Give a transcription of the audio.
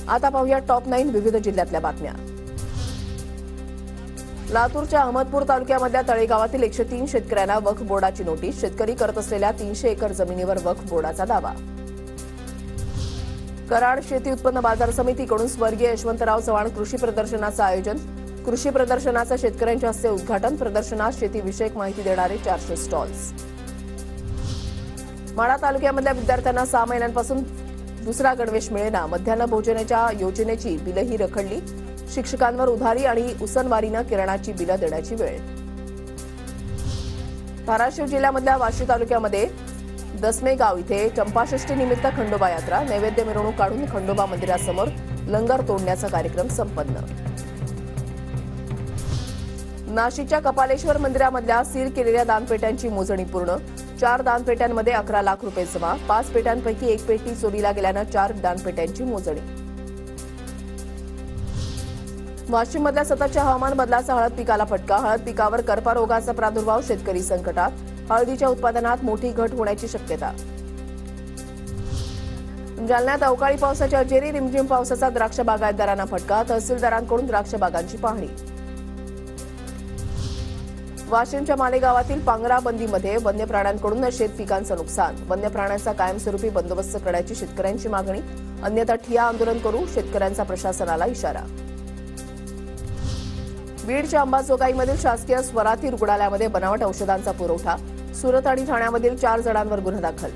आता पाहूया टॉप 9 विविध जिल्ह्यातल्या बातम्या। लातूरच्या अहमदपूर तालुक्यामधल्या तळेगावातील 103 शेतकऱ्यांना वक्फ बोर्डाची नोटीस। शेतकरी करत असलेल्या 300 एकर जमिनीवर वक्फ बोर्डाचा दावा। कराड शेती उत्पन्न बाजार समितीकडून स्वर्गीय यशवंतराव चव्हाण कृषी प्रदर्शनाचं आयोजन। कृषी प्रदर्शनाचं शेतकऱ्यांच्या हस्ते उद्घाटन। प्रदर्शनात शेतीविषयक माहिती देणारे 400 स्टॉल्स। माढा तालुक्यामधल्या विद्यार्थ्यांना 6 महिन्यांपासून दुसरा गणवेश मिळेना। मध्यान्ह भोजनाच्या योजनेची बिलही रखडली। शिक्षकांवर उधारी आणि उसनवारीनं किरणाची बिलं देण्याची वेळ। धाराशिव जिल्ह्यामधल्या वाशी तालुक्यामध्ये दसमे गाव इथे चंपाषष्ठीनिमित्त खंडोबा यात्रा। नैवेद्य मिरवणूक काढून खंडोबा मंदिरासमोर लंगर तोडण्याचा कार्यक्रम संपन्न। नाशिकच्या कपालेश्वर मंदिरामधल्या सील केलेल्या दानपेट्यांची मोजणी पूर्ण। 4 दानपेट्यांमध्ये 11 लाख रुपये जमा। 5 पेट्यांपैकी 1 पेटी चोरीला गेल्यानं 4 दानपेट्यांची मोजणी। वाशिममधल्या सततच्या हवामान बदलाचा हळद पिकाला फटका। हळद पिकावर करपा रोगाचा प्रादुर्भाव। शेतकरी संकटात। हळदीच्या उत्पादनात मोठी घट होण्याची शक्यता। जालन्यात अवकाळी पावसाच्या अजेरी रिमझिम पावसाचा द्राक्ष बागायतदारांना फटका। तहसीलदारांकडून द्राक्ष बागांची पाहणी। वाशिमच्या मालेगावातील पांगरा बंदीमध्ये वन्य प्राण्यांकडून शेत पिकांचं नुकसान। वन्य प्राण्यांचा कायमस्वरूपी बंदोबस्त करण्याची शेतकऱ्यांची मागणी। अन्यथा ठिय्या आंदोलन करू, शेतकऱ्यांचा प्रशासनाला इशारा। बीडच्या अंबाजोगाईमधील शासकीय स्वराती रुग्णालयामध्ये बनावट औषधांचा पुरवठा। सुरत आणि ठाण्यामधील 4 जणांवर गुन्हा दाखल।